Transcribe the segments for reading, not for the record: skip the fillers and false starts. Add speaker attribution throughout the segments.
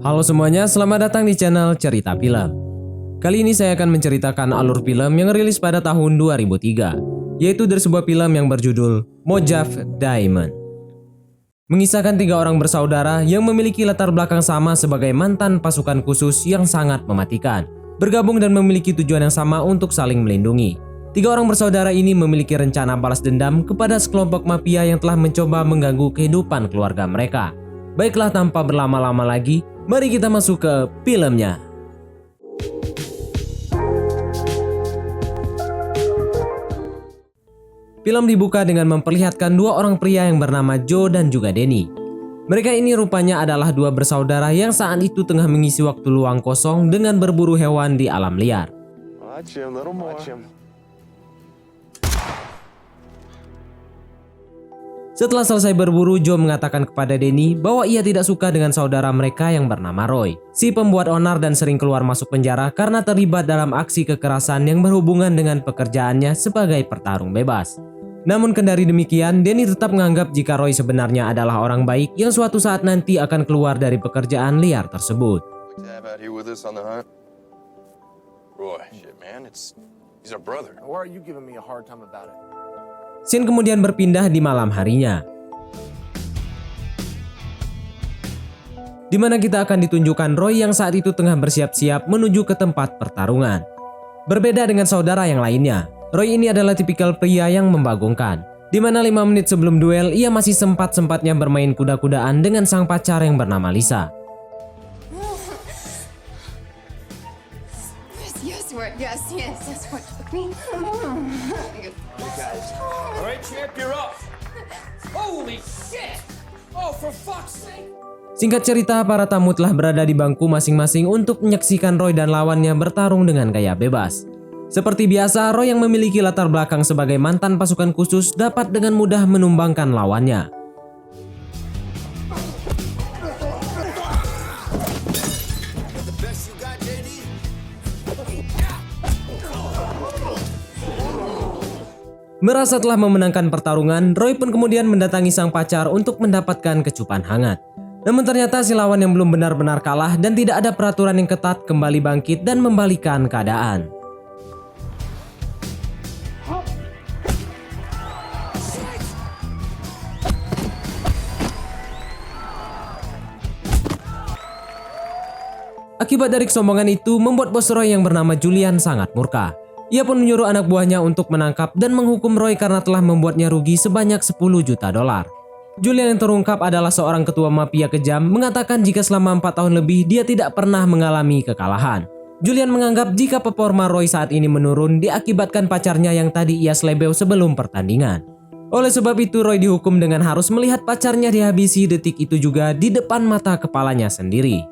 Speaker 1: Halo semuanya, selamat datang di channel Cerita Film. Kali ini saya akan menceritakan alur film yang rilis pada tahun 2003, yaitu dari sebuah film yang berjudul Mojave Diamond. Mengisahkan 3 orang bersaudara yang memiliki latar belakang sama sebagai mantan pasukan khusus yang sangat mematikan, bergabung dan memiliki tujuan yang sama untuk saling melindungi. 3 orang bersaudara ini memiliki rencana balas dendam kepada sekelompok mafia yang telah mencoba mengganggu kehidupan keluarga mereka. Baiklah, tanpa berlama-lama lagi, mari kita masuk ke filmnya. Film dibuka dengan memperlihatkan 2 orang pria yang bernama Joe dan juga Danny. Mereka ini rupanya adalah 2 bersaudara yang saat itu tengah mengisi waktu luang kosong dengan berburu hewan di alam liar. Setelah selesai berburu, Joe mengatakan kepada Danny bahwa ia tidak suka dengan saudara mereka yang bernama Roy, si pembuat onar dan sering keluar masuk penjara karena terlibat dalam aksi kekerasan yang berhubungan dengan pekerjaannya sebagai petarung bebas. Namun kendari demikian, Danny tetap menganggap jika Roy sebenarnya adalah orang baik yang suatu saat nanti akan keluar dari pekerjaan liar tersebut. Scene kemudian berpindah di malam harinya, di mana kita akan ditunjukkan Roy yang saat itu tengah bersiap-siap menuju ke tempat pertarungan. Berbeda dengan saudara yang lainnya, Roy ini adalah tipikal pria yang membagongkan, di mana 5 menit sebelum duel ia masih sempat-sempatnya bermain kuda-kudaan dengan sang pacar yang bernama Lisa. Singkat cerita, para tamu telah berada di bangku masing-masing untuk menyaksikan Roy dan lawannya bertarung dengan gaya bebas. Seperti biasa, Roy yang memiliki latar belakang sebagai mantan pasukan khusus dapat dengan mudah menumbangkan lawannya. Merasa telah memenangkan pertarungan, Roy pun kemudian mendatangi sang pacar untuk mendapatkan kecupan hangat. Namun ternyata si lawan yang belum benar-benar kalah dan tidak ada peraturan yang ketat kembali bangkit dan membalikan keadaan. Akibat dari kesombongan itu membuat bos Roy yang bernama Julian sangat murka. Ia pun menyuruh anak buahnya untuk menangkap dan menghukum Roy karena telah membuatnya rugi sebanyak $10 juta. Julian yang terungkap adalah seorang ketua mafia kejam mengatakan jika selama 4 tahun lebih dia tidak pernah mengalami kekalahan. Julian menganggap jika performa Roy saat ini menurun diakibatkan pacarnya yang tadi ia slebeu sebelum pertandingan. Oleh sebab itu Roy dihukum dengan harus melihat pacarnya dihabisi detik itu juga di depan mata kepalanya sendiri.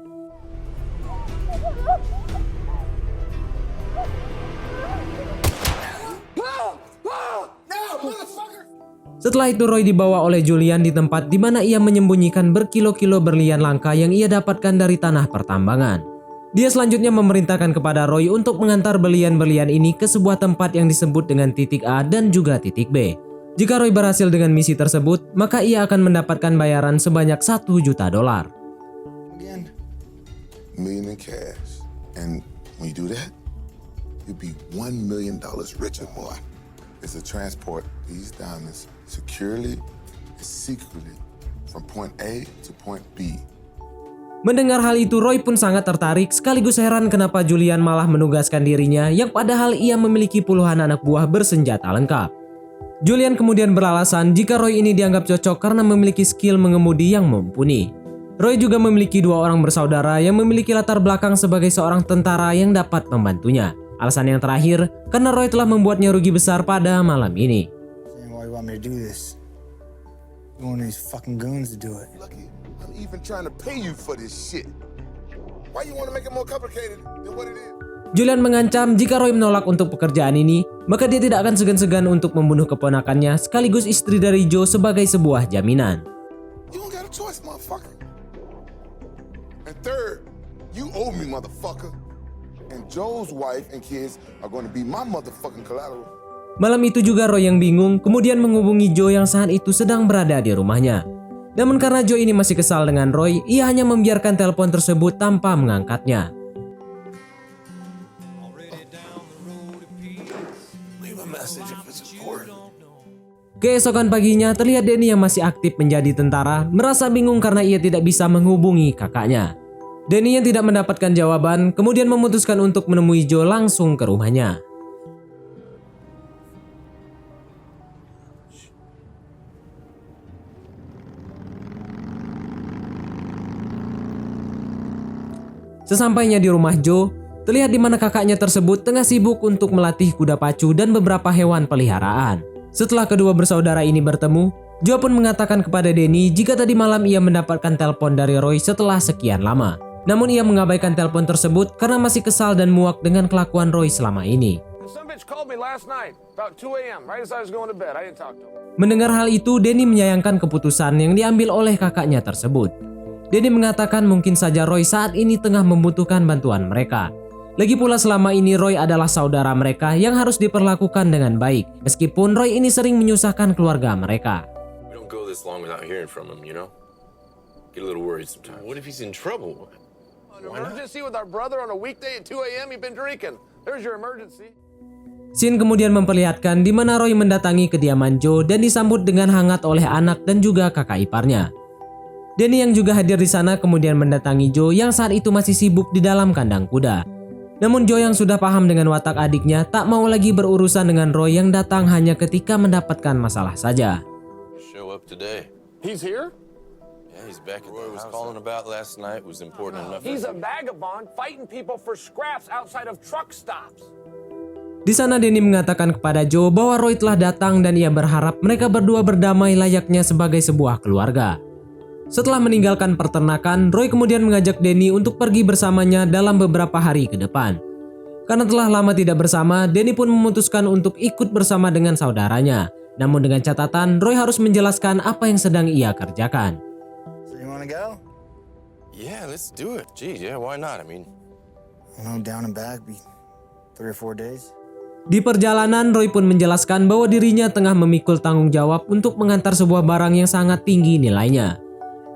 Speaker 1: Setelah itu Roy dibawa oleh Julian di tempat di mana ia menyembunyikan berkilo-kilo berlian langka yang ia dapatkan dari tanah pertambangan. Dia selanjutnya memerintahkan kepada Roy untuk mengantar berlian-berlian ini ke sebuah tempat yang disebut dengan titik A dan juga titik B. Jika Roy berhasil dengan misi tersebut, maka ia akan mendapatkan bayaran sebanyak $1 juta.
Speaker 2: Million in cash, and when you do that, you'll be $1 million richer, boy. Is to transport these diamonds securely and secretly from point A to point B.
Speaker 1: Mendengar hal itu, Roy pun sangat tertarik sekaligus heran kenapa Julian malah menugaskan dirinya yang padahal ia memiliki puluhan anak buah bersenjata lengkap. Julian kemudian beralasan jika Roy ini dianggap cocok karena memiliki skill mengemudi yang mumpuni. Roy juga memiliki 2 orang bersaudara yang memiliki latar belakang sebagai seorang tentara yang dapat membantunya. Alasan yang terakhir, karena Roy telah membuatnya rugi besar pada malam ini. Julian mengancam jika Roy menolak untuk pekerjaan ini, maka dia tidak akan segan-segan untuk membunuh keponakannya sekaligus istri dari Joe sebagai sebuah jaminan.
Speaker 2: And Joe's wife and kids are going to be my motherfucking collateral.
Speaker 1: Malam itu juga Roy yang bingung kemudian menghubungi Joe yang saat itu sedang berada di rumahnya. Namun karena Joe ini masih kesal dengan Roy, ia hanya membiarkan telepon tersebut tanpa mengangkatnya.
Speaker 2: Leave a message if it's important.
Speaker 1: Keesokan paginya, terlihat Danny yang masih aktif menjadi tentara merasa bingung karena ia tidak bisa menghubungi kakaknya. Danny yang tidak mendapatkan jawaban kemudian memutuskan untuk menemui Joe langsung ke rumahnya. Sesampainya di rumah Joe, terlihat di mana kakaknya tersebut tengah sibuk untuk melatih kuda pacu dan beberapa hewan peliharaan. Setelah kedua bersaudara ini bertemu, Joe pun mengatakan kepada Danny jika tadi malam ia mendapatkan telepon dari Roy setelah sekian lama. Namun ia mengabaikan telepon tersebut karena masih kesal dan muak dengan kelakuan Roy selama ini. Mendengar hal itu, Danny menyayangkan keputusan yang diambil oleh kakaknya tersebut. Danny mengatakan mungkin saja Roy saat ini tengah membutuhkan bantuan mereka. Lagi pula selama ini Roy adalah saudara mereka yang harus diperlakukan dengan baik, meskipun Roy ini sering menyusahkan keluarga mereka.
Speaker 3: We don't go this long without hearing from him, you know? Get a little worried sometimes. What if he's in trouble?
Speaker 4: An emergency with our brother on a weekday at 2 a.m. You've been drinking. There's your emergency.
Speaker 1: Scene kemudian memperlihatkan di mana Roy mendatangi kediaman Joe dan disambut dengan hangat oleh anak dan juga kakak iparnya. Danny yang juga hadir di sana kemudian mendatangi Joe yang saat itu masih sibuk di dalam kandang kuda. Namun Joe yang sudah paham dengan watak adiknya tak mau lagi berurusan dengan Roy yang datang hanya ketika mendapatkan masalah saja.
Speaker 3: Show up today.
Speaker 4: He's here?
Speaker 3: Yeah, he's back at the house. Was calling about last night was important enough.
Speaker 4: He's a vagabond fighting people for scraps outside of truck stops.
Speaker 1: Di sana Danny mengatakan kepada Joe bahwa Roy telah datang dan ia berharap mereka berdua berdamai layaknya sebagai sebuah keluarga. Setelah meninggalkan peternakan, Roy kemudian mengajak Danny untuk pergi bersamanya dalam beberapa hari ke depan. Karena telah lama tidak bersama, Danny pun memutuskan untuk ikut bersama dengan saudaranya. Namun dengan catatan, Roy harus menjelaskan apa yang sedang ia kerjakan.
Speaker 5: So you wanna go?
Speaker 3: Yeah, let's do it. Geez, yeah, why not? I mean,
Speaker 5: Down and back be 3 or 4 days.
Speaker 1: Di perjalanan, Roy pun menjelaskan bahwa dirinya tengah memikul tanggung jawab untuk mengantar sebuah barang yang sangat tinggi nilainya.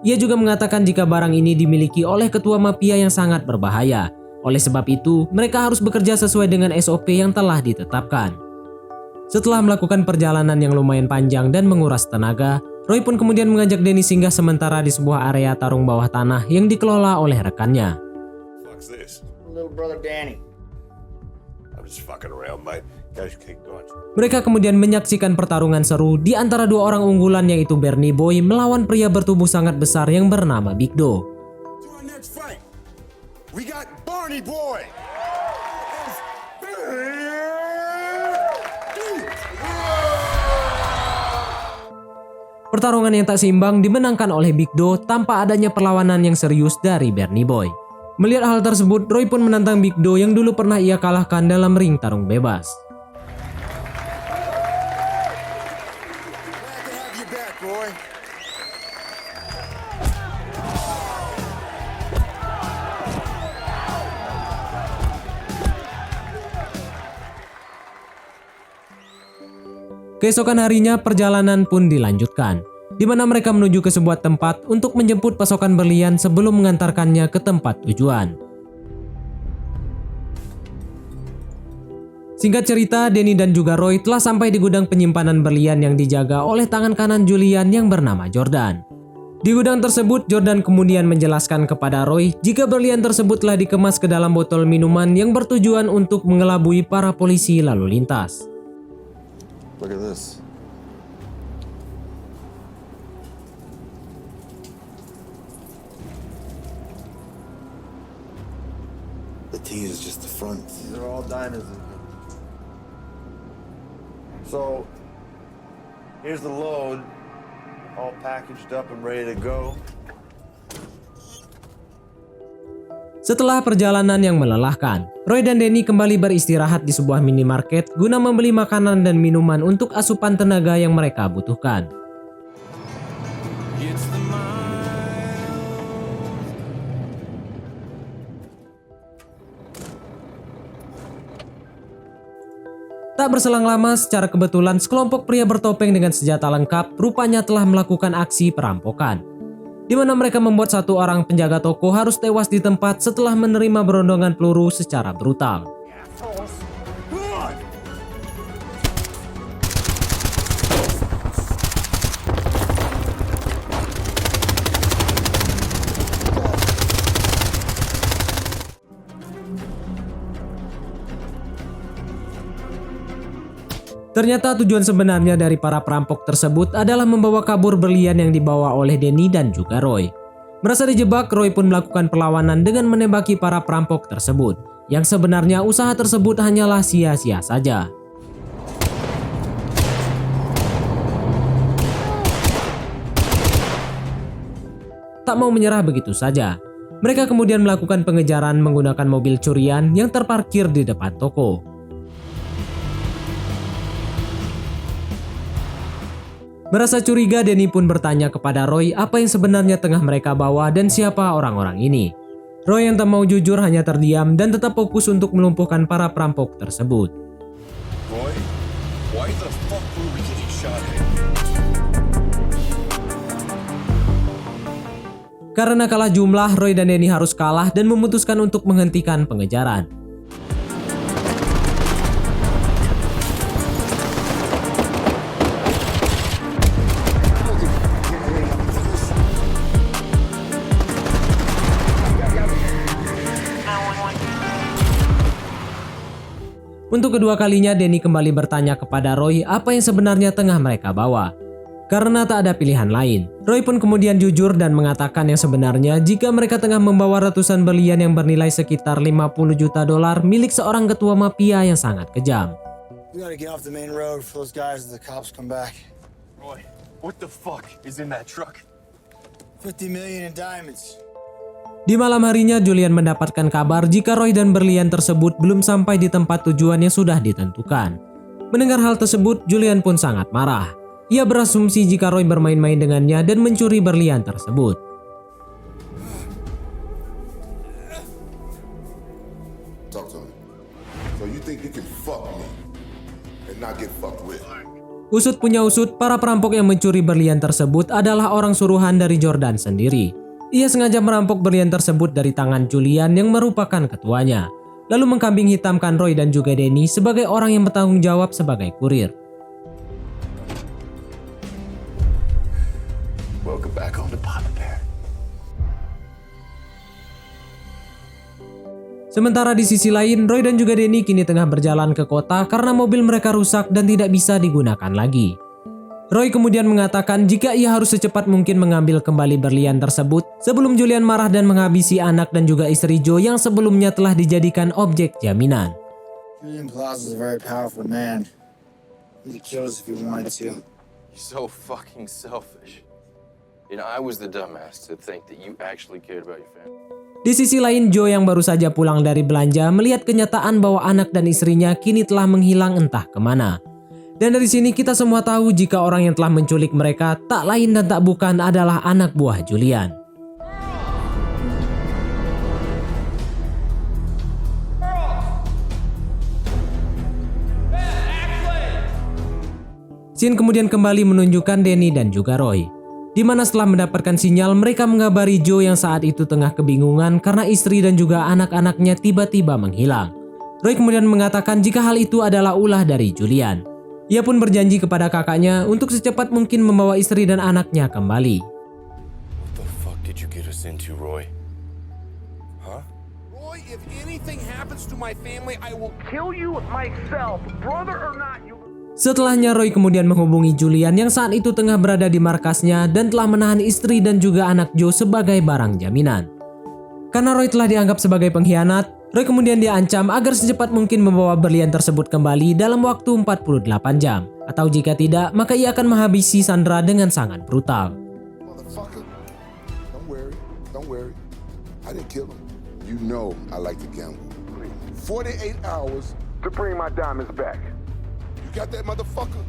Speaker 1: Ia juga mengatakan jika barang ini dimiliki oleh ketua mafia yang sangat berbahaya. Oleh sebab itu, mereka harus bekerja sesuai dengan SOP yang telah ditetapkan. Setelah melakukan perjalanan yang lumayan panjang dan menguras tenaga, Roy pun kemudian mengajak Danny singgah sementara di sebuah area tarung bawah tanah yang dikelola oleh rekannya.
Speaker 3: fuck's this?
Speaker 5: Little brother Danny.
Speaker 3: I'm just fucking around, mate. Guys, keep going.
Speaker 1: Mereka kemudian menyaksikan pertarungan seru di antara dua orang unggulan yaitu Bernie Boy melawan pria bertubuh sangat besar yang bernama Big Do.
Speaker 2: To our next fight, we got Barney Boy.
Speaker 1: Pertarungan yang tak seimbang dimenangkan oleh Big Do tanpa adanya perlawanan yang serius dari Bernie Boy. Melihat hal tersebut, Roy pun menantang Big Do yang dulu pernah ia kalahkan dalam ring tarung bebas.
Speaker 2: Glad to have you back, Roy.
Speaker 1: Keesokan harinya perjalanan pun dilanjutkan, di mana mereka menuju ke sebuah tempat untuk menjemput pasokan berlian sebelum mengantarkannya ke tempat tujuan. Singkat cerita, Danny dan juga Roy telah sampai di gudang penyimpanan berlian yang dijaga oleh tangan kanan Julian yang bernama Jordan. Di gudang tersebut, Jordan kemudian menjelaskan kepada Roy jika berlian tersebut telah dikemas ke dalam botol minuman yang bertujuan untuk mengelabui para polisi lalu lintas.
Speaker 2: Look at this. The T is just the front.
Speaker 5: These are all diamonds. So, here's the load, all packaged up and ready to go.
Speaker 1: Setelah perjalanan yang melelahkan, Roy dan Danny kembali beristirahat di sebuah minimarket guna membeli makanan dan minuman untuk asupan tenaga yang mereka butuhkan. Tak berselang lama, secara kebetulan sekelompok pria bertopeng dengan senjata lengkap rupanya telah melakukan aksi perampokan. di mana mereka membuat satu orang penjaga toko harus tewas di tempat setelah menerima berondongan peluru secara brutal. Ternyata tujuan sebenarnya dari para perampok tersebut adalah membawa kabur berlian yang dibawa oleh Danny dan juga Roy. Merasa dijebak, Roy pun melakukan perlawanan dengan menembaki para perampok tersebut, yang sebenarnya usaha tersebut hanyalah sia-sia saja. Tak mau menyerah begitu saja, mereka kemudian melakukan pengejaran menggunakan mobil curian yang terparkir di depan toko. Merasa curiga, Danny pun bertanya kepada Roy apa yang sebenarnya tengah mereka bawa dan siapa orang-orang ini. Roy yang tak mau jujur hanya terdiam dan tetap fokus untuk melumpuhkan para perampok tersebut.
Speaker 3: Roy, why the fuck were we getting shot at?
Speaker 1: Karena kalah jumlah, Roy dan Danny harus kalah dan memutuskan untuk menghentikan pengejaran. Untuk kedua kalinya, Danny kembali bertanya kepada Roy apa yang sebenarnya tengah mereka bawa. Karena tak ada pilihan lain, Roy pun kemudian jujur dan mengatakan yang sebenarnya jika mereka tengah membawa ratusan berlian yang bernilai sekitar $50 juta milik seorang ketua mafia yang sangat kejam.
Speaker 5: We gotta get off the main road for those guys as the cops come back.
Speaker 3: Roy, what the fuck is in that truck?
Speaker 5: 50 million in diamonds.
Speaker 1: Di malam harinya, Julian mendapatkan kabar jika Roy dan berlian tersebut belum sampai di tempat tujuan yang sudah ditentukan. Mendengar hal tersebut, Julian pun sangat marah. Ia berasumsi jika Roy bermain-main dengannya dan mencuri berlian tersebut.
Speaker 2: Talk to me. So you think you can fuck me and not get fucked with?
Speaker 1: Usut punya usut, para perampok yang mencuri berlian tersebut adalah orang suruhan dari Jordan sendiri. Ia sengaja merampok berlian tersebut dari tangan Julian yang merupakan ketuanya, lalu mengkambing hitamkan Roy dan juga Danny sebagai orang yang bertanggung jawab sebagai kurir.
Speaker 3: Welcome back home to Papa Bear.
Speaker 1: Sementara di sisi lain, Roy dan juga Danny kini tengah berjalan ke kota karena mobil mereka rusak dan tidak bisa digunakan lagi. Roy kemudian mengatakan jika ia harus secepat mungkin mengambil kembali berlian tersebut sebelum Julian marah dan menghabisi anak dan juga istri Joe yang sebelumnya telah dijadikan objek jaminan.
Speaker 5: Julian Plaza is a very powerful man. He could kill us if he wanted to.
Speaker 3: You're so fucking selfish. You know, I was the dumbass to think that you actually cared about your family.
Speaker 1: Di sisi lain, Joe yang baru saja pulang dari belanja melihat kenyataan bahwa anak dan istrinya kini telah menghilang entah kemana. Dan dari sini kita semua tahu jika orang yang telah menculik mereka tak lain dan tak bukan adalah anak buah Julian. Scene kemudian kembali menunjukkan Danny dan juga Roy, di mana setelah mendapatkan sinyal mereka mengabari Joe yang saat itu tengah kebingungan karena istri dan juga anak-anaknya tiba-tiba menghilang. Roy kemudian mengatakan jika hal itu adalah ulah dari Julian. Ia pun berjanji kepada kakaknya untuk secepat mungkin membawa istri dan anaknya kembali.
Speaker 3: What the fuck did you get us into, Roy? Huh?
Speaker 4: Roy, if anything happens to my family, I will kill you myself, brother or not.
Speaker 1: Setelahnya, Roy kemudian menghubungi Julian yang saat itu tengah berada di markasnya dan telah menahan istri dan juga anak Joe sebagai barang jaminan. Karena Roy telah dianggap sebagai pengkhianat, Roy kemudian diancam agar secepat mungkin membawa berlian tersebut kembali dalam waktu 48 jam. Atau jika tidak, maka ia akan menghabisi Sandra dengan sangat brutal.
Speaker 2: Motherfucker, don't worry. I didn't kill him. You know I like to gamble. 48 hours
Speaker 4: To bring my diamonds back.
Speaker 2: You got that motherfucker?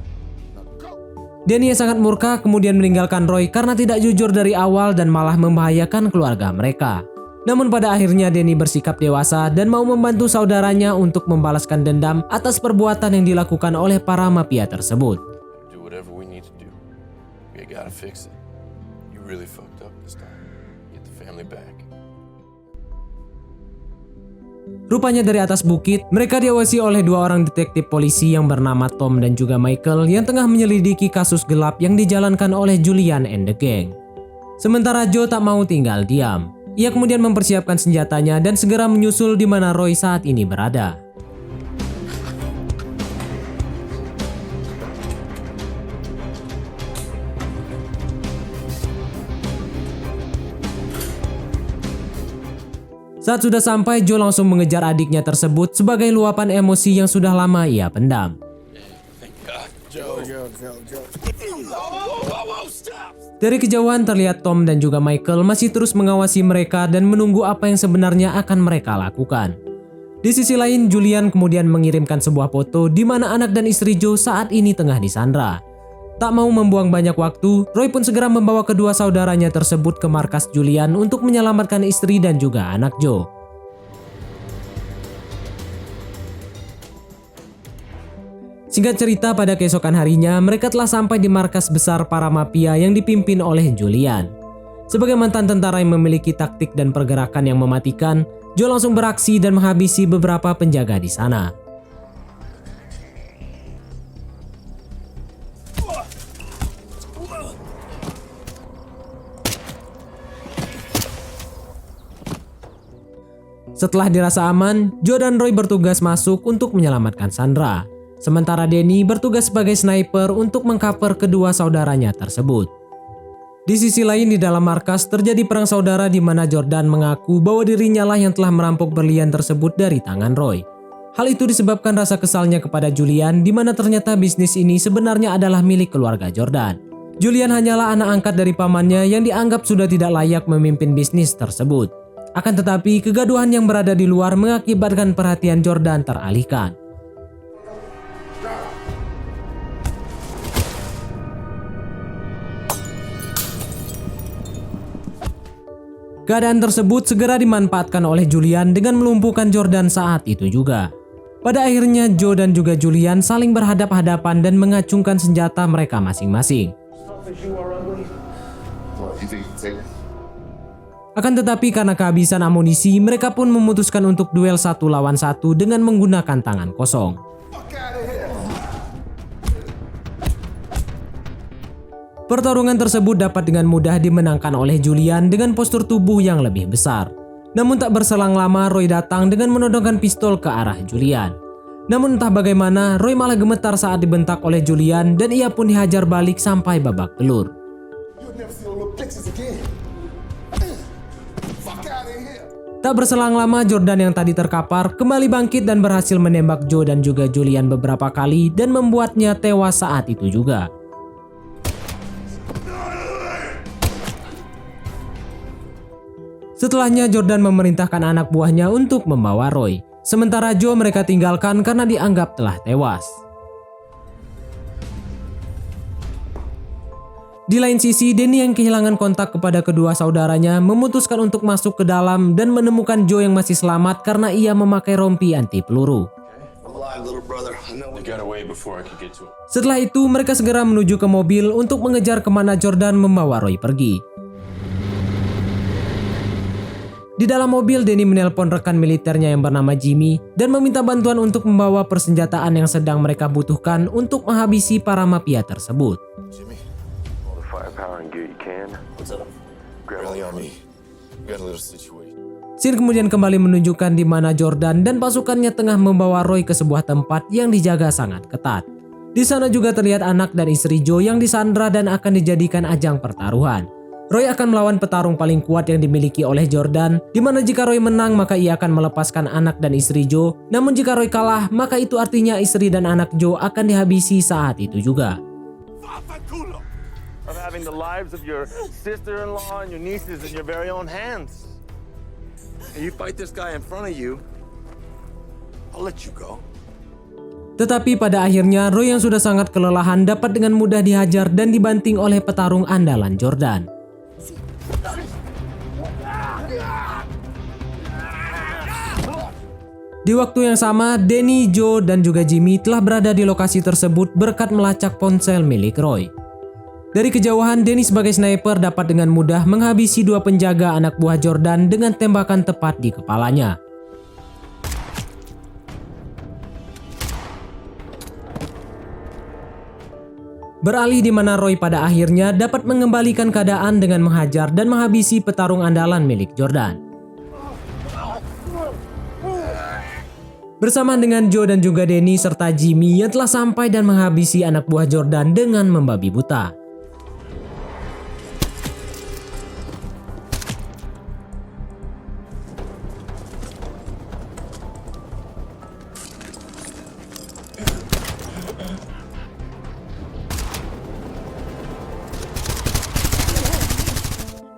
Speaker 2: Now go.
Speaker 1: Danny yang sangat murka kemudian meninggalkan Roy karena tidak jujur dari awal dan malah membahayakan keluarga mereka. Namun pada akhirnya Danny bersikap dewasa dan mau membantu saudaranya untuk membalaskan dendam atas perbuatan yang dilakukan oleh para mafia tersebut.
Speaker 3: Do whatever we need to do. We gotta fix it. You really fucked up. this time. Get the family back.
Speaker 1: Rupanya dari atas bukit, mereka diawasi oleh dua orang detektif polisi yang bernama Tom dan juga Michael yang tengah menyelidiki kasus gelap yang dijalankan oleh Julian and the gang. Sementara Joe tak mau tinggal diam. Ia kemudian mempersiapkan senjatanya dan segera menyusul di mana Roy saat ini berada. Saat sudah sampai, Joe langsung mengejar adiknya tersebut sebagai luapan emosi yang sudah lama ia pendam. Dari kejauhan terlihat Tom dan juga Michael masih terus mengawasi mereka dan menunggu apa yang sebenarnya akan mereka lakukan. Di sisi lain, Julian kemudian mengirimkan sebuah foto di mana anak dan istri Joe saat ini tengah disandra. Tak mau membuang banyak waktu, Roy pun segera membawa kedua saudaranya tersebut ke markas Julian untuk menyelamatkan istri dan juga anak Joe. Singkat cerita, pada keesokan harinya mereka telah sampai di markas besar para mafia yang dipimpin oleh Julian. Sebagai mantan tentara yang memiliki taktik dan pergerakan yang mematikan, Joe langsung beraksi dan menghabisi beberapa penjaga di sana. Setelah dirasa aman, Joe dan Roy bertugas masuk untuk menyelamatkan Sandra. Sementara Danny bertugas sebagai sniper untuk mengcover kedua saudaranya tersebut. Di sisi lain di dalam markas terjadi perang saudara di mana Jordan mengaku bahwa dirinya lah yang telah merampok berlian tersebut dari tangan Roy. Hal itu disebabkan rasa kesalnya kepada Julian di mana ternyata bisnis ini sebenarnya adalah milik keluarga Jordan. Julian hanyalah anak angkat dari pamannya yang dianggap sudah tidak layak memimpin bisnis tersebut. Akan tetapi, kegaduhan yang berada di luar mengakibatkan perhatian Jordan teralihkan. Keadaan tersebut segera dimanfaatkan oleh Julian dengan melumpuhkan Jordan saat itu juga. Pada akhirnya, Joe dan juga Julian saling berhadap-hadapan dan mengacungkan senjata mereka masing-masing. Akan tetapi karena kehabisan amunisi, mereka pun memutuskan untuk duel 1 lawan 1 dengan menggunakan tangan kosong. Pertarungan tersebut dapat dengan mudah dimenangkan oleh Julian dengan postur tubuh yang lebih besar. Namun tak berselang lama, Roy datang dengan menodongkan pistol ke arah Julian. Namun entah bagaimana, Roy malah gemetar saat dibentak oleh Julian dan ia pun dihajar balik sampai babak belur. Tak berselang lama, Jordan yang tadi terkapar kembali bangkit dan berhasil menembak Joe dan juga Julian beberapa kali dan membuatnya tewas saat itu juga. Setelahnya, Jordan memerintahkan anak buahnya untuk membawa Roy. Sementara Joe mereka tinggalkan karena dianggap telah tewas. Di lain sisi, Danny yang kehilangan kontak kepada kedua saudaranya memutuskan untuk masuk ke dalam dan menemukan Joe yang masih selamat karena ia memakai rompi anti peluru. Setelah itu, mereka segera menuju ke mobil untuk mengejar kemana Jordan membawa Roy pergi. Di dalam mobil, Danny menelpon rekan militernya yang bernama Jimmy dan meminta bantuan untuk membawa persenjataan yang sedang mereka butuhkan untuk menghabisi para mafia tersebut. Scene kemudian kembali menunjukkan di mana Jordan dan pasukannya tengah membawa Roy ke sebuah tempat yang dijaga sangat ketat. Di sana juga terlihat anak dan istri Joe yang disandra dan akan dijadikan ajang pertaruhan. Roy akan melawan petarung paling kuat yang dimiliki oleh Jordan, di mana jika Roy menang maka ia akan melepaskan anak dan istri Joe, namun jika Roy kalah maka itu artinya istri dan anak Joe akan dihabisi saat itu juga.
Speaker 5: Of having the lives of your sister-in-law and your nieces in your very own hands. You fight this guy in front of you, I'll let you go.
Speaker 1: Tetapi pada akhirnya Roy yang sudah sangat kelelahan dapat dengan mudah dihajar dan dibanting oleh petarung andalan Jordan. Di waktu yang sama, Danny, Joe, dan juga Jimmy telah berada di lokasi tersebut berkat melacak ponsel milik Roy. Dari kejauhan, Danny sebagai sniper dapat dengan mudah menghabisi dua penjaga anak buah Jordan dengan tembakan tepat di kepalanya. Beralih di mana Roy pada akhirnya dapat mengembalikan keadaan dengan menghajar dan menghabisi petarung andalan milik Jordan. Bersamaan dengan Joe dan juga Danny serta Jimmy yang telah sampai dan menghabisi anak buah Jordan dengan membabi buta.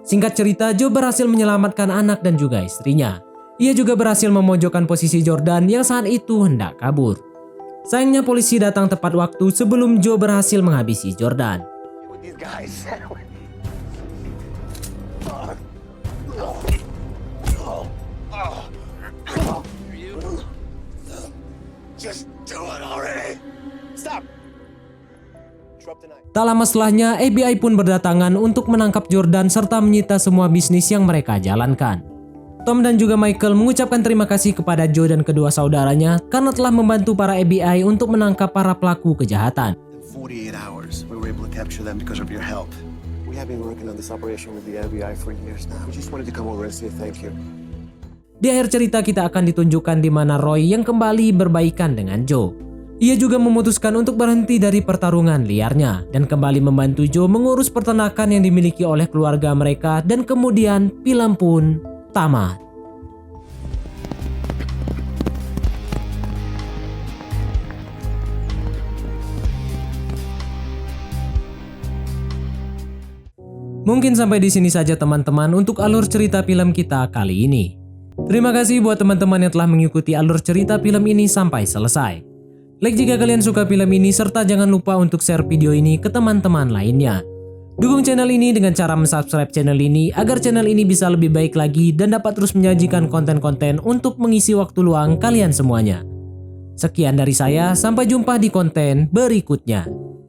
Speaker 1: Singkat cerita, Joe berhasil menyelamatkan anak dan juga istrinya. Ia juga berhasil memojokkan posisi Jordan yang saat itu hendak kabur. Sayangnya polisi datang tepat waktu sebelum Joe berhasil menghabisi Jordan. Tak lama setelahnya, FBI pun berdatangan untuk menangkap Jordan serta menyita semua bisnis yang mereka jalankan. Tom dan juga Michael mengucapkan terima kasih kepada Joe dan kedua saudaranya karena telah membantu para FBI untuk menangkap para pelaku kejahatan.
Speaker 6: In 48 hours, we were able to capture them because of your help. We have been working on this operation with the FBI for years now. We just wanted to come over and say thank you.
Speaker 1: Di akhir cerita kita akan ditunjukkan di mana Roy yang kembali berbaikan dengan Joe. Ia juga memutuskan untuk berhenti dari pertarungan liarnya dan kembali membantu Joe mengurus peternakan yang dimiliki oleh keluarga mereka, dan kemudian film pun tamat. Mungkin sampai di sini saja teman-teman untuk alur cerita film kita kali ini. Terima kasih buat teman-teman yang telah mengikuti alur cerita film ini sampai selesai. Like jika kalian suka film ini, serta jangan lupa untuk share video ini ke teman-teman lainnya. Dukung channel ini dengan cara mensubscribe channel ini agar channel ini bisa lebih baik lagi dan dapat terus menyajikan konten-konten untuk mengisi waktu luang kalian semuanya. Sekian dari saya, sampai jumpa di konten berikutnya.